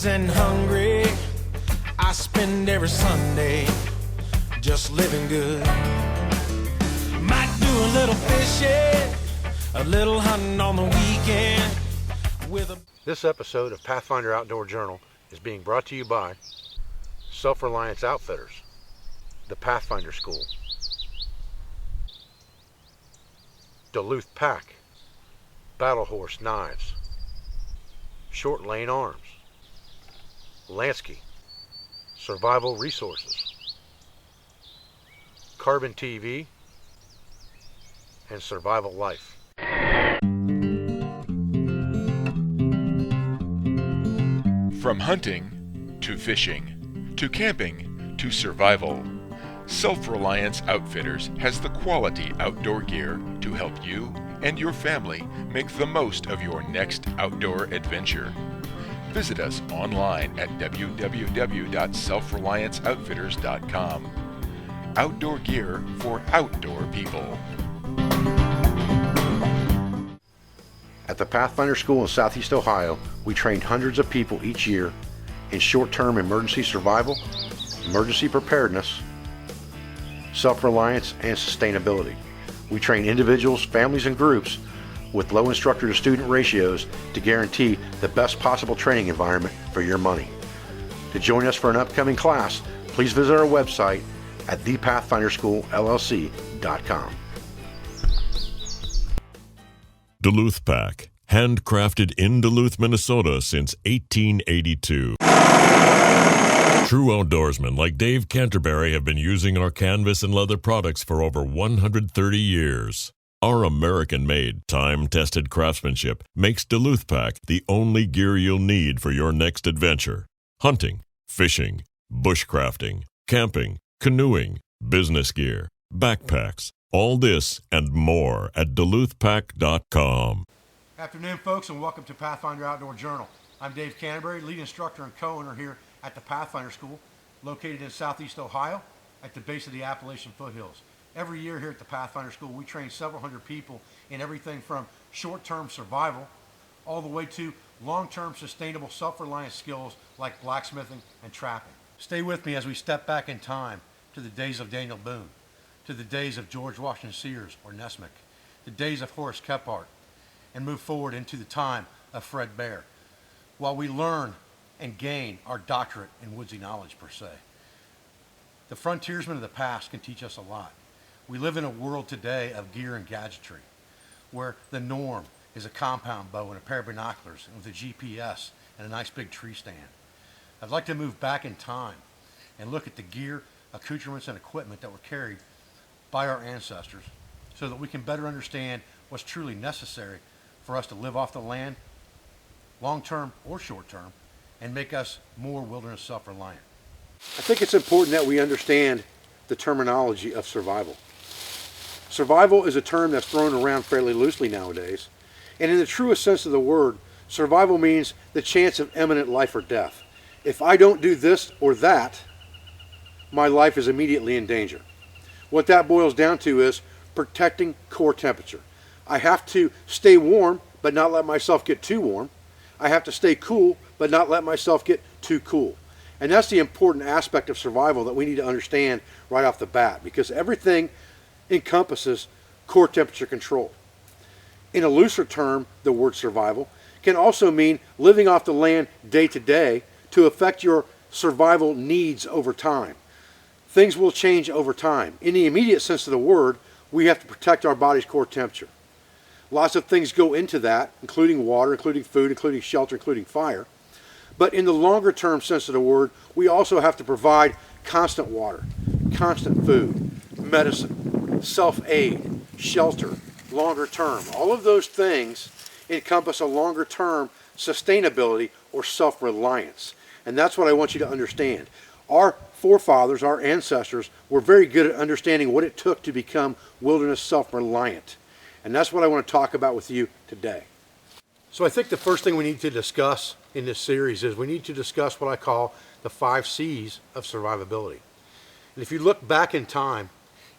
woods and hungry. I spend every Sunday just living good. Might do a little fishing, a little hunting on the weekend with a... This episode of Pathfinder Outdoor Journal is being brought to you by Self-Reliance Outfitters, the Pathfinder School, Duluth Pack, Battle Horse Knives, Short Lane Arms, Lansky, Survival Resources, Carbon TV, and Survival Life. From hunting to fishing to camping to survival, Self-Reliance Outfitters has the quality outdoor gear to help you and your family make the most of your next outdoor adventure. Visit us online at www.selfrelianceoutfitters.com. Outdoor gear for outdoor people. At the Pathfinder School in Southeast Ohio, we train hundreds of people each year in short-term emergency survival, emergency preparedness, self-reliance, and sustainability. We train individuals, families, and groups with low instructor-to-student ratios to guarantee the best possible training environment for your money. To join us for an upcoming class, please visit our website at thepathfinderschoolllc.com. Duluth Pack, handcrafted in Duluth, Minnesota since 1882. True outdoorsmen like Dave Canterbury have been using our canvas and leather products for over 130 years. Our American-made, time-tested craftsmanship makes Duluth Pack the only gear you'll need for your next adventure. Hunting, fishing, bushcrafting, camping, canoeing, business gear, backpacks, all this and more at duluthpack.com. Afternoon, folks, and welcome to Pathfinder Outdoor Journal. I'm Dave Canterbury, lead instructor and co-owner here at the Pathfinder School, located in Southeast Ohio at the base of the Appalachian foothills. Every year here at the Pathfinder School, we train several hundred people in everything from short-term survival all the way to long-term sustainable self-reliance skills like blacksmithing and trapping. Stay with me as we step back in time to the days of Daniel Boone, to the days of George Washington Sears or Nesmith, the days of Horace Kephart, and move forward into the time of Fred Bear, while we learn and gain our doctorate in woodsy knowledge per se. The frontiersmen of the past can teach us a lot. We live in a world today of gear and gadgetry, where the norm is a compound bow and a pair of binoculars with a GPS and a nice big tree stand. I'd like to move back in time and look at the gear, accoutrements, and equipment that were carried by our ancestors so that we can better understand what's truly necessary for us to live off the land, long-term or short-term, and make us more wilderness self-reliant. I think it's important that we understand the terminology of survival. Survival is a term that's thrown around fairly loosely nowadays, and in the truest sense of the word, survival means the chance of imminent life or death. If I don't do this or that, my life is immediately in danger. What that boils down to is protecting core temperature. I have to stay warm, but not let myself get too warm. I have to stay cool, but not let myself get too cool. And that's the important aspect of survival that we need to understand right off the bat, because everything encompasses core temperature control. In a looser term, the word survival can also mean living off the land day to day to affect your survival needs over time. Things will change over time. In the immediate sense of the word, we have to protect our body's core temperature. Lots of things go into that, including water, including food, including shelter, including fire. But in the longer term sense of the word, we also have to provide constant water, constant food, medicine, self-aid, shelter, longer term. All of those things encompass a longer term sustainability or self-reliance. And that's what I want you to understand. Our forefathers, our ancestors, were very good at understanding what it took to become wilderness self-reliant. And that's what I want to talk about with you today. So I think the first thing we need to discuss in this series is we need to discuss what I call the 5 C's of survivability. And if you look back in time,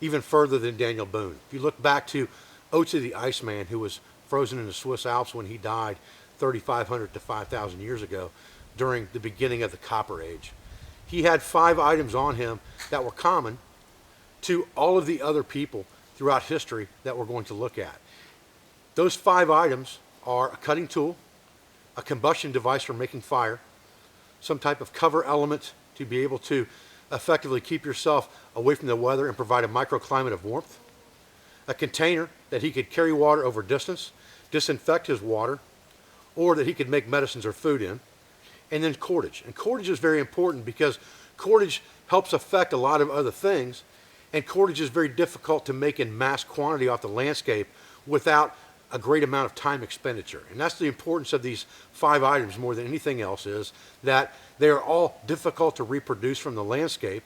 even further than Daniel Boone, if you look back to Otzi the Iceman, who was frozen in the Swiss Alps when he died 3,500 to 5,000 years ago, during the beginning of the Copper Age. He had 5 items on him that were common to all of the other people throughout history that we're going to look at. Those 5 items are a cutting tool, a combustion device for making fire, some type of cover element to be able to effectively keep yourself away from the weather and provide a microclimate of warmth, a container that he could carry water over distance, disinfect his water, or that he could make medicines or food in, and then cordage. And cordage is very important because cordage helps affect a lot of other things, and cordage is very difficult to make in mass quantity off the landscape without a great amount of time expenditure. And that's the importance of these 5 items more than anything else, is that they are all difficult to reproduce from the landscape.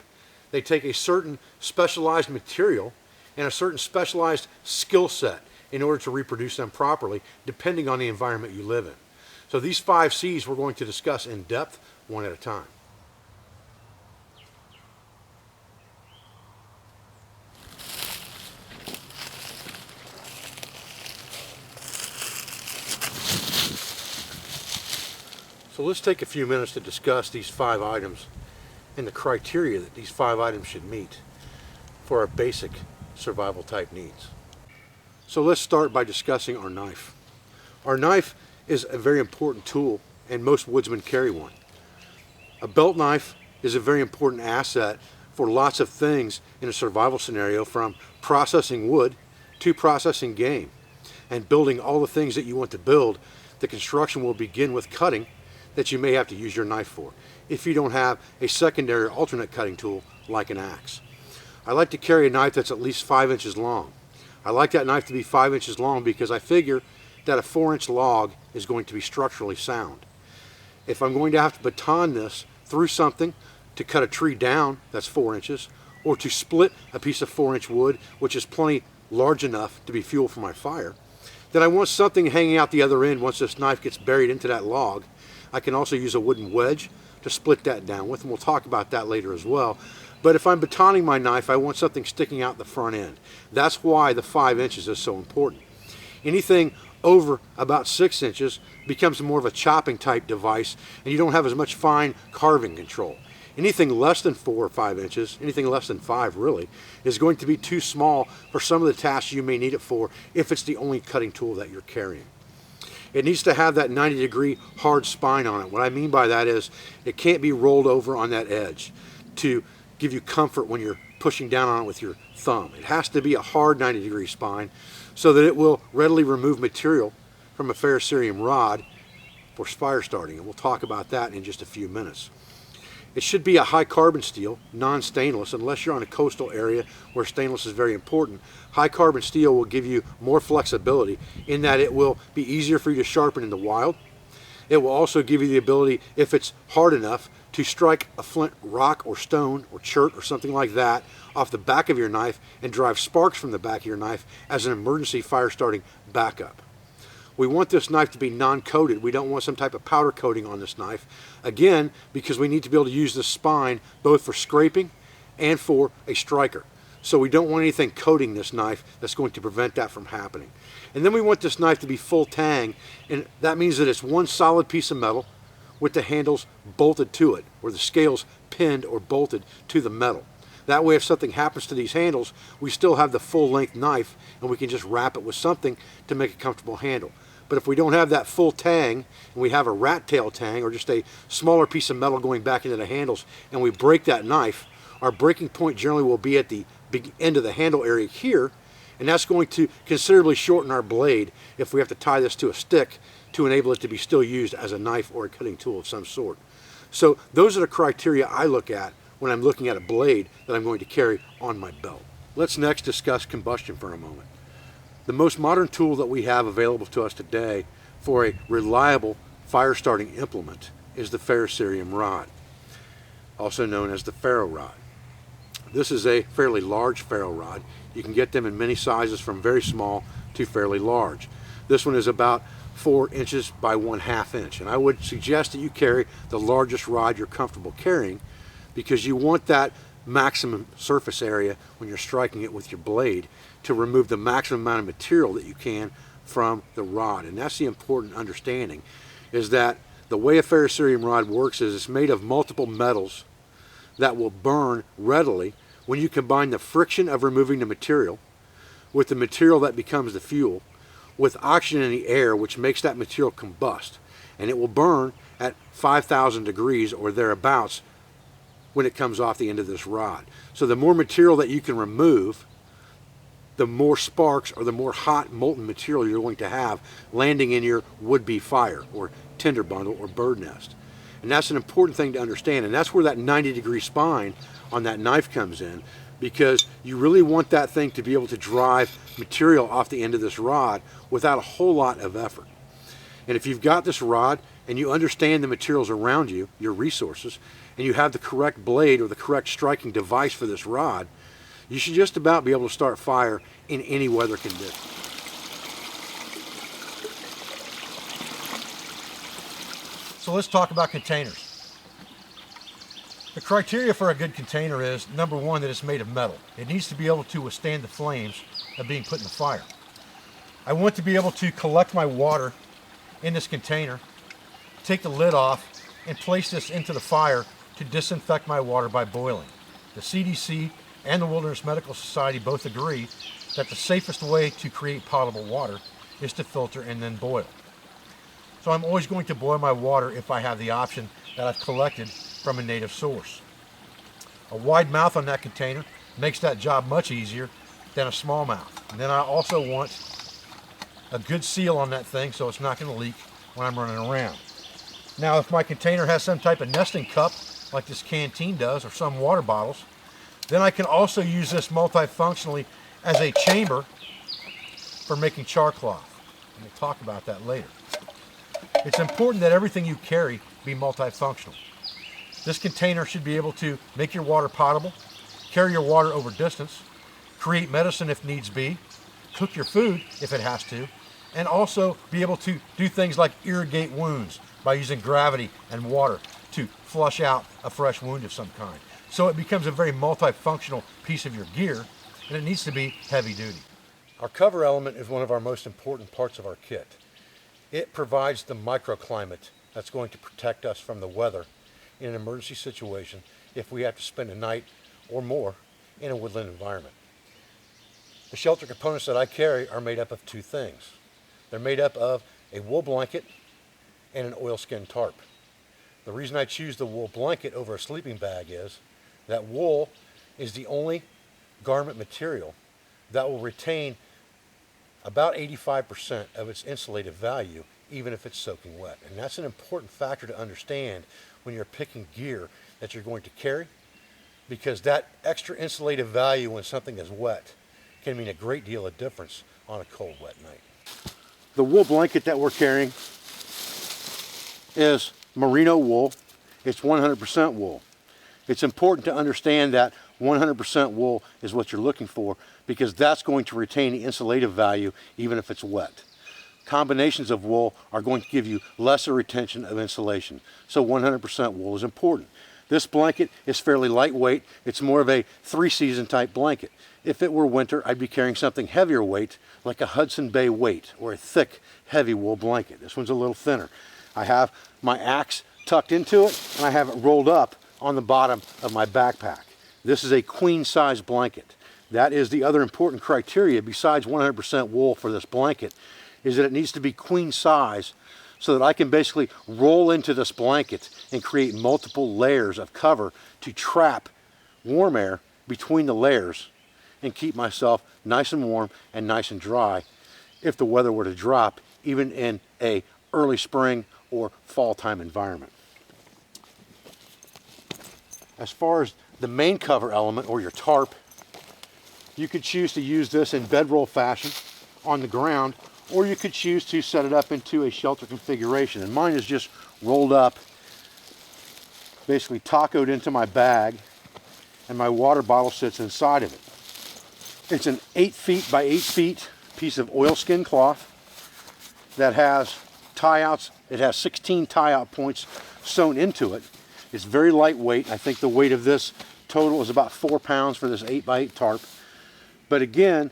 They take a certain specialized material and a certain specialized skill set in order to reproduce them properly, depending on the environment you live in. So these 5 C's we're going to discuss in depth, one at a time. So let's take a few minutes to discuss these 5 items and the criteria that these 5 items should meet for our basic survival type needs. So let's start by discussing our knife. Our knife is a very important tool, and most woodsmen carry one. A belt knife is a very important asset for lots of things in a survival scenario, from processing wood to processing game. And building all the things that you want to build, the construction will begin with cutting that you may have to use your knife for, if you don't have a secondary or alternate cutting tool like an axe. I like to carry a knife that's at least 5 inches long. I like that knife to be 5 inches long because I figure that a 4-inch log is going to be structurally sound. If I'm going to have to baton this through something to cut a tree down that's 4 inches, or to split a piece of 4-inch wood, which is plenty large enough to be fuel for my fire, then I want something hanging out the other end once this knife gets buried into that log. I can also use a wooden wedge to split that down with, and we'll talk about that later as well. But if I'm batoning my knife, I want something sticking out the front end. That's why the 5 inches is so important. Anything over about 6 inches becomes more of a chopping type device, and you don't have as much fine carving control. Anything less than 4 or 5 inches, anything less than 5 really, is going to be too small for some of the tasks you may need it for if it's the only cutting tool that you're carrying. It needs to have that 90-degree hard spine on it. What I mean by that is it can't be rolled over on that edge to give you comfort when you're pushing down on it with your thumb. It has to be a hard 90-degree spine so that it will readily remove material from a ferrocerium rod for fire starting, and we'll talk about that in just a few minutes. It should be a high carbon steel, non-stainless, unless you're on a coastal area where stainless is very important. High carbon steel will give you more flexibility in that it will be easier for you to sharpen in the wild. It will also give you the ability, if it's hard enough, to strike a flint rock or stone or chert or something like that off the back of your knife and drive sparks from the back of your knife as an emergency fire starting backup. We want this knife to be non-coated. We don't want some type of powder coating on this knife. Again, because we need to be able to use this spine both for scraping and for a striker. So we don't want anything coating this knife that's going to prevent that from happening. And then we want this knife to be full tang, and that means that it's one solid piece of metal with the handles bolted to it, or the scales pinned or bolted to the metal. That way, if something happens to these handles, we still have the full length knife, and we can just wrap it with something to make a comfortable handle. But if we don't have that full tang, and we have a rat tail tang, or just a smaller piece of metal going back into the handles, and we break that knife, our breaking point generally will be at the big end of the handle area here, and that's going to considerably shorten our blade if we have to tie this to a stick to enable it to be still used as a knife or a cutting tool of some sort. So those are the criteria I look at when I'm looking at a blade that I'm going to carry on my belt. Let's next discuss combustion for a moment. The most modern tool that we have available to us today for a reliable fire starting implement is the ferrocerium rod, also known as the ferro rod. This is a fairly large ferro rod. You can get them in many sizes from very small to fairly large. This one is about 4 inches by 1/2 inch, and I would suggest that you carry the largest rod you're comfortable carrying because you want that maximum surface area when you're striking it with your blade to remove the maximum amount of material that you can from the rod. And that's the important understanding, is that The way a ferrocerium rod works is it's made of multiple metals that will burn readily when you combine the friction of removing the material with the material that becomes the fuel with oxygen in the air, which makes that material combust. And it will burn at 5,000 degrees or thereabouts when it comes off the end of this rod. So the more material that you can remove, the more sparks or the more hot molten material you're going to have landing in your would-be fire or tinder bundle or bird nest. And that's an important thing to understand, and that's where that 90-degree spine on that knife comes in, because you really want that thing to be able to drive material off the end of this rod without a whole lot of effort. And if you've got this rod and you understand the materials around you, your resources, and you have the correct blade or the correct striking device for this rod, you should just about be able to start fire in any weather condition. So let's talk about containers. The criteria for a good container is, number one, that it's made of metal. It needs to be able to withstand the flames of being put in the fire. I want to be able to collect my water in this container, take the lid off, and place this into the fire to disinfect my water by boiling. The CDC and the Wilderness Medical Society both agree that the safest way to create potable water is to filter and then boil. So I'm always going to boil my water if I have the option that I've collected from a native source. A wide mouth on that container makes that job much easier than a small mouth. And then I also want a good seal on that thing so it's not going to leak when I'm running around. Now, if my container has some type of nesting cup like this canteen does, or some water bottles, then I can also use this multifunctionally as a chamber for making char cloth. And we'll talk about that later. It's important that everything you carry be multifunctional. This container should be able to make your water potable, carry your water over distance, create medicine if needs be, cook your food if it has to, and also be able to do things like irrigate wounds by using gravity and water to flush out a fresh wound of some kind. So it becomes a very multifunctional piece of your gear, and it needs to be heavy duty. Our cover element is one of our most important parts of our kit. It provides the microclimate that's going to protect us from the weather in an emergency situation if we have to spend a night or more in a woodland environment. The shelter components that I carry are made up of two things. They're made up of a wool blanket and an oilskin tarp. The reason I choose the wool blanket over a sleeping bag is that wool is the only garment material that will retain about 85% of its insulative value even if it's soaking wet. And that's an important factor to understand when you're picking gear that you're going to carry, because that extra insulative value when something is wet can mean a great deal of difference on a cold, wet night. The wool blanket that we're carrying is merino wool. It's 100% wool. It's important to understand that 100% wool is what you're looking for, because that's going to retain the insulative value even if it's wet. Combinations of wool are going to give you lesser retention of insulation. So 100% wool is important. This blanket is fairly lightweight. It's more of a 3-season type blanket. If it were winter, I'd be carrying something heavier weight, like a Hudson Bay weight or a thick, heavy wool blanket. This one's a little thinner. I have my axe tucked into it, and I have it rolled up on the bottom of my backpack. This is a queen size blanket. That is the other important criteria besides 100% wool for this blanket, is that it needs to be queen size so that I can basically roll into this blanket and create multiple layers of cover to trap warm air between the layers and keep myself nice and warm and nice and dry if the weather were to drop, even in a early spring or fall time environment. As far as the main cover element, or your tarp, you could choose to use this in bedroll fashion on the ground, or you could choose to set it up into a shelter configuration. And mine is just rolled up, basically tacoed into my bag, and my water bottle sits inside of it. It's an 8 feet by 8 feet piece of oilskin cloth that has tie-outs. It has 16 tie-out points sewn into it. It's very lightweight. I think the weight of this total is about 4 pounds for this 8 by 8 tarp. But again,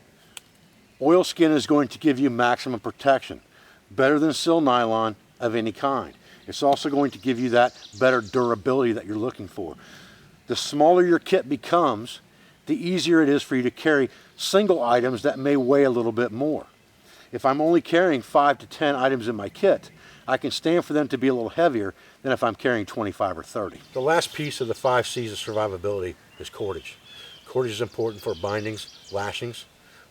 oilskin is going to give you maximum protection, better than sil nylon of any kind. It's also going to give you that better durability that you're looking for. The smaller your kit becomes, the easier it is for you to carry single items that may weigh a little bit more. If I'm only carrying 5 to 10 items in my kit, I can stand for them to be a little heavier than if I'm carrying 25 or 30. The last piece of the 5 C's of survivability is cordage. Cordage is important for bindings, lashings,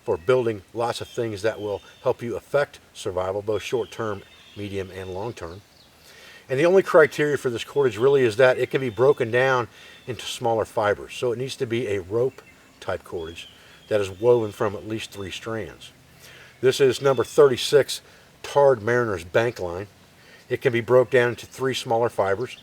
for building lots of things that will help you affect survival, both short-term, medium, and long-term. And the only criteria for this cordage really is that it can be broken down into smaller fibers. So it needs to be a rope type cordage that is woven from at least 3 strands. This is number 36 Tarred Mariner's Bank Line. It can be broken down into 3 smaller fibers.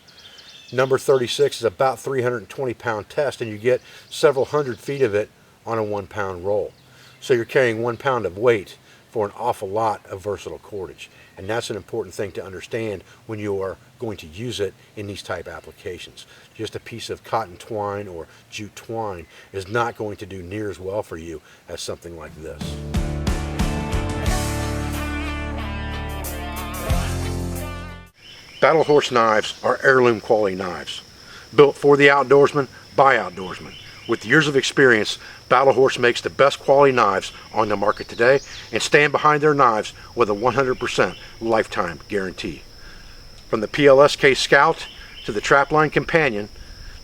Number 36 is about 320 pound test, and you get several hundred feet of it on a 1 pound roll. So you're carrying 1 pound of weight for an awful lot of versatile cordage. And that's an important thing to understand when you are going to use it in these type applications. Just a piece of cotton twine or jute twine is not going to do near as well for you as something like this. Battle Horse knives are heirloom quality knives, built for the outdoorsman by outdoorsmen. With years of experience, Battle Horse makes the best quality knives on the market today and stand behind their knives with a 100% lifetime guarantee. From the PLSK Scout to the Trapline Companion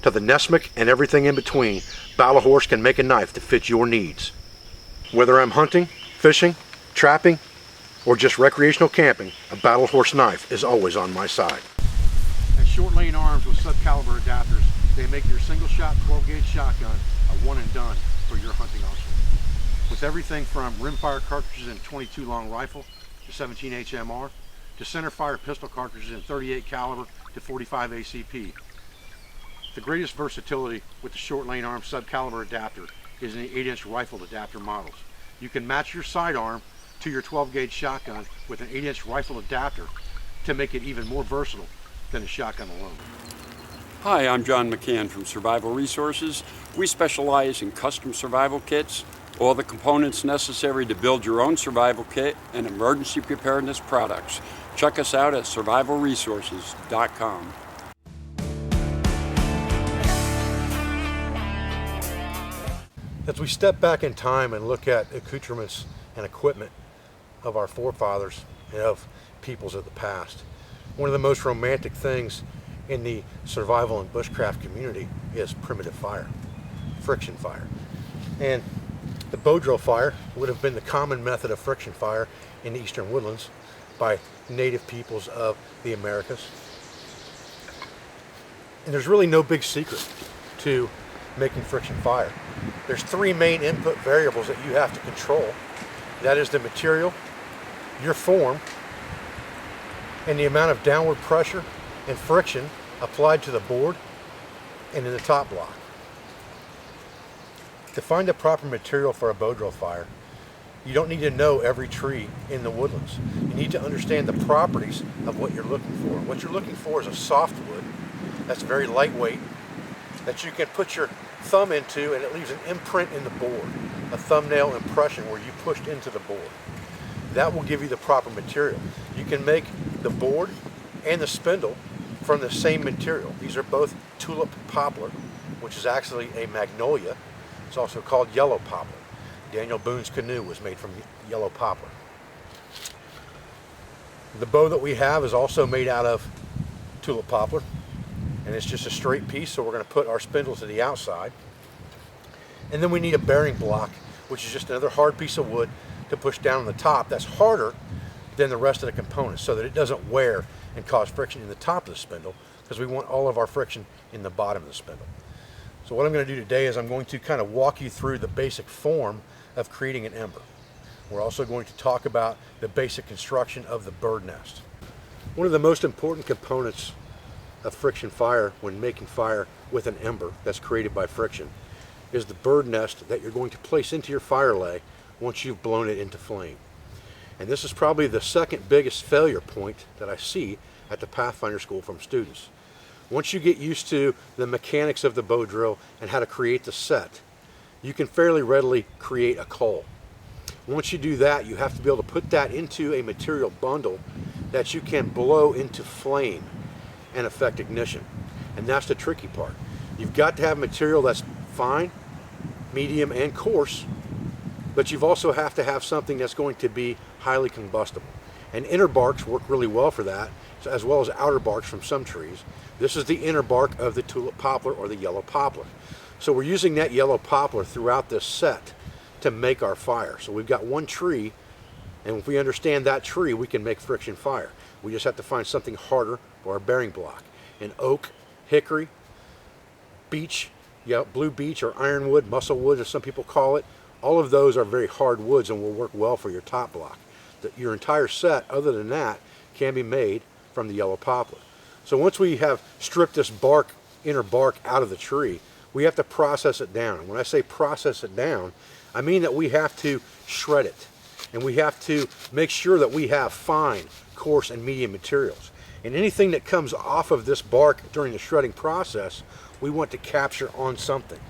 to the Nesmic and everything in between, Battle Horse can make a knife to fit your needs. Whether I'm hunting, fishing, trapping, or just recreational camping, a Battle Horse knife is always on my side. And short lane arms with sub-caliber adapters, they make your single shot 12 gauge shotgun a one and done for your hunting arsenal. With everything from rimfire cartridges in 22 long rifle to 17 HMR to center fire pistol cartridges in 38 caliber to 45 ACP. The greatest versatility with the short lane arm sub-caliber adapter is in the 8-inch rifle adapter models. You can match your sidearm to your 12 gauge shotgun with an 8-inch rifle adapter to make it even more versatile than a shotgun alone. Hi, I'm John McCann from Survival Resources. We specialize in custom survival kits, all the components necessary to build your own survival kit, and emergency preparedness products. Check us out at survivalresources.com. As we step back in time and look at accoutrements and equipment of our forefathers and of peoples of the past, one of the most romantic things in the survival and bushcraft community is primitive fire, friction fire. And the bow drill fire would have been the common method of friction fire in the eastern woodlands by native peoples of the Americas. And there's really no big secret to making friction fire. There's 3 main input variables that you have to control. That is the material, your form, and the amount of downward pressure and friction applied to the board and in the top block. To find the proper material for a bow drill fire, you don't need to know every tree in the woodlands. You need to understand the properties of what you're looking for. What you're looking for is a softwood that's very lightweight, that you can put your thumb into and it leaves an imprint in the board, a thumbnail impression where you pushed into the board. That will give you the proper material. You can make the board and the spindle from the same material. These are both tulip poplar, which is actually a magnolia. It's also called yellow poplar. Daniel Boone's canoe was made from yellow poplar. The bow that we have is also made out of tulip poplar, and it's just a straight piece, so we're going to put our spindle to the outside. And then we need a bearing block, which is just another hard piece of wood to push down on the top that's harder than the rest of the components so that it doesn't wear and cause friction in the top of the spindle, because we want all of our friction in the bottom of the spindle. So what I'm going to do today is I'm going to kind of walk you through the basic form of creating an ember. We're also going to talk about the basic construction of the bird nest. One of the most important components of friction fire when making fire with an ember that's created by friction is the bird nest that you're going to place into your fire lay once you've blown it into flame. And this is probably the second biggest failure point that I see at the Pathfinder School from students. Once you get used to the mechanics of the bow drill and how to create the set, you can fairly readily create a coal. Once you do that, you have to be able to put that into a material bundle that you can blow into flame and affect ignition. And that's the tricky part. You've got to have material that's fine, medium, and coarse, but you've also have to have something that's going to be highly combustible. And inner barks work really well for that, as well as outer barks from some trees. This is the inner bark of the tulip poplar or the yellow poplar. So we're using that yellow poplar throughout this set to make our fire. So we've got one tree, and if we understand that tree, we can make friction fire. We just have to find something harder for our bearing block. And oak, hickory, beech, blue beech or ironwood, musclewood as some people call it, all of those are very hard woods and will work well for your top block. Your entire set, other than that, can be made from the yellow poplar. So once we have stripped this bark, inner bark out of the tree, we have to process it down. And when I say process it down, I mean that we have to shred it. And we have to make sure that we have fine, coarse, and medium materials. And anything that comes off of this bark during the shredding process, we want to capture on something.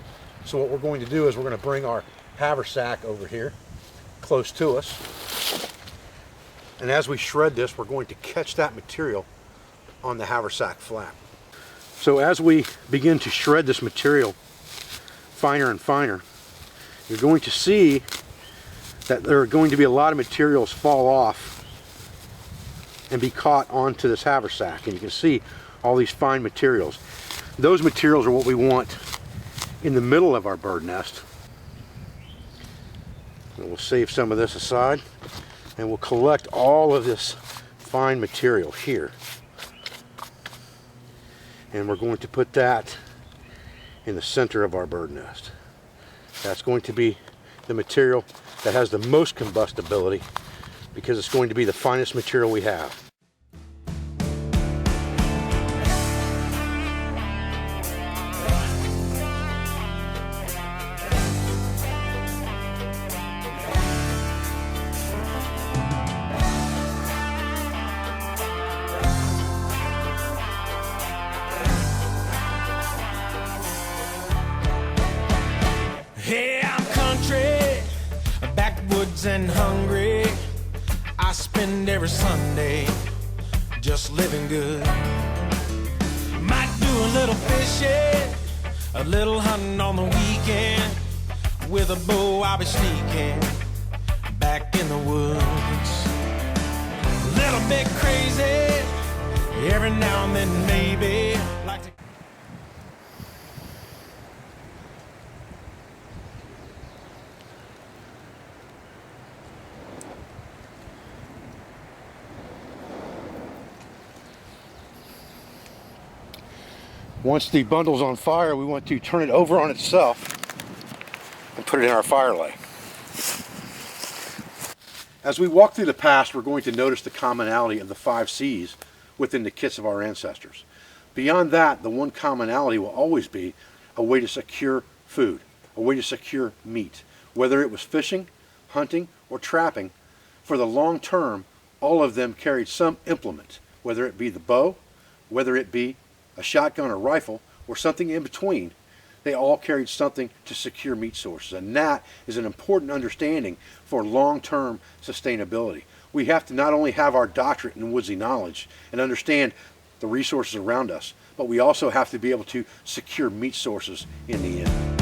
So what we're going to do is we're going to bring our haversack over here, close to us. And as we shred this, we're going to catch that material on the haversack flap. So as we begin to shred this material finer and finer, you're going to see that there are going to be a lot of materials fall off and be caught onto this haversack. And you can see all these fine materials. Those materials are what we want in the middle of our bird nest. And we'll save some of this aside, and we'll collect all of this fine material here. And we're going to put that in the center of our bird nest. That's going to be the material that has the most combustibility, because it's going to be the finest material we have. Hey, I'm country, backwoods and hungry. I spend every Sunday just living good. Might do a little fishing, a little hunting on the weekend. With a bow I'll be sneaking back in the woods. A little bit crazy, every now and then maybe. Like to Once the bundle's on fire, we want to turn it over on itself and put it in our firelight. As we walk through the past, we're going to notice the commonality of the 5 C's within the kits of our ancestors. Beyond that, the one commonality will always be a way to secure food, a way to secure meat. Whether it was fishing, hunting, or trapping, for the long term, all of them carried some implement, whether it be the bow, whether it be a shotgun or rifle, or something in between. They all carried something to secure meat sources, and that is an important understanding for long-term sustainability. We have to not only have our doctorate in woodsy knowledge and understand the resources around us, but we also have to be able to secure meat sources in the end.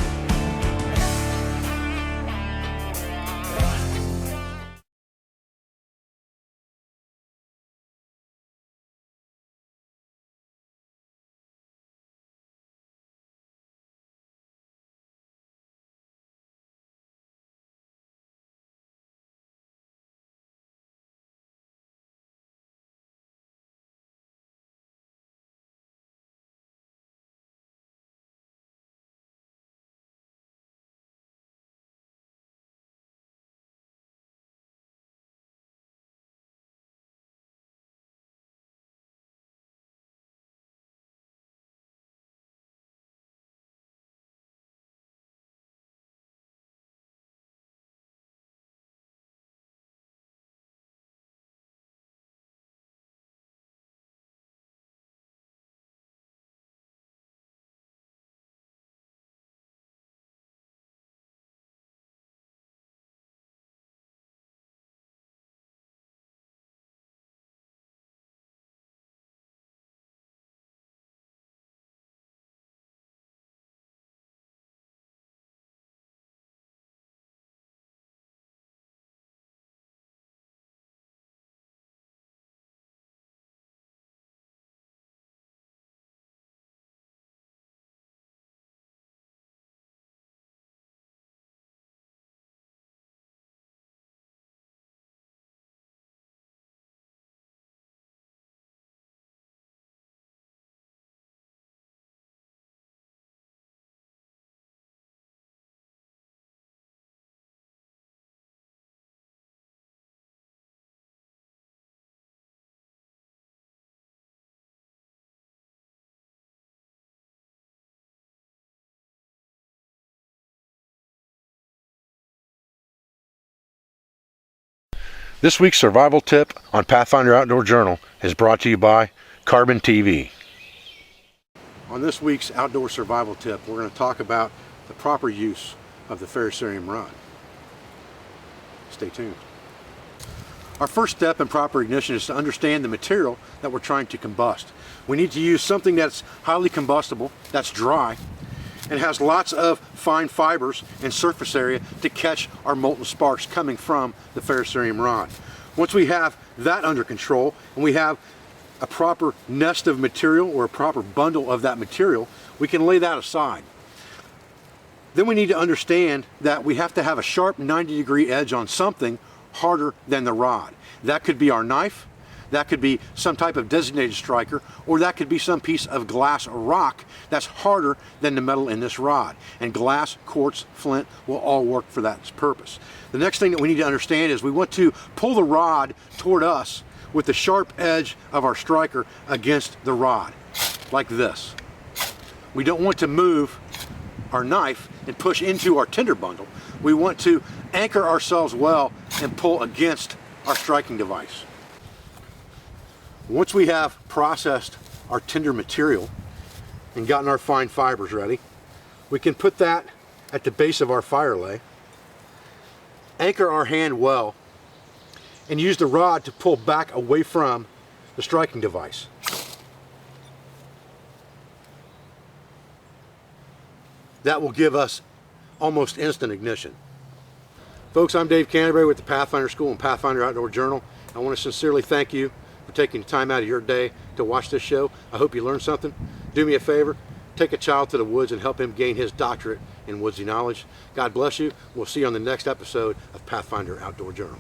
This week's survival tip on Pathfinder Outdoor Journal is brought to you by Carbon TV. On this week's outdoor survival tip, we're going to talk about the proper use of the ferrocerium rod. Stay tuned. Our first step in proper ignition is to understand the material that we're trying to combust. We need to use something that's highly combustible, that's dry, and has lots of fine fibers and surface area to catch our molten sparks coming from the ferrocerium rod. Once we have that under control and we have a proper nest of material or a proper bundle of that material, we can lay that aside. Then we need to understand that we have to have a sharp 90-degree edge on something harder than the rod. That could be our knife, that could be some type of designated striker, or that could be some piece of glass or rock that's harder than the metal in this rod. And glass, quartz, flint will all work for that purpose. The next thing that we need to understand is we want to pull the rod toward us with the sharp edge of our striker against the rod, like this. We don't want to move our knife and push into our tinder bundle. We want to anchor ourselves well and pull against our striking device. Once we have processed our tinder material and gotten our fine fibers ready, we can put that at the base of our fire lay, anchor our hand well, and use the rod to pull back away from the striking device. That will give us almost instant ignition. Folks, I'm Dave Canterbury with the Pathfinder School and Pathfinder Outdoor Journal. I want to sincerely thank you for taking the time out of your day to watch this show. I hope you learned something. Do me a favor, take a child to the woods and help him gain his doctorate in woodsy knowledge. God bless you. We'll see you on the next episode of Pathfinder Outdoor Journal.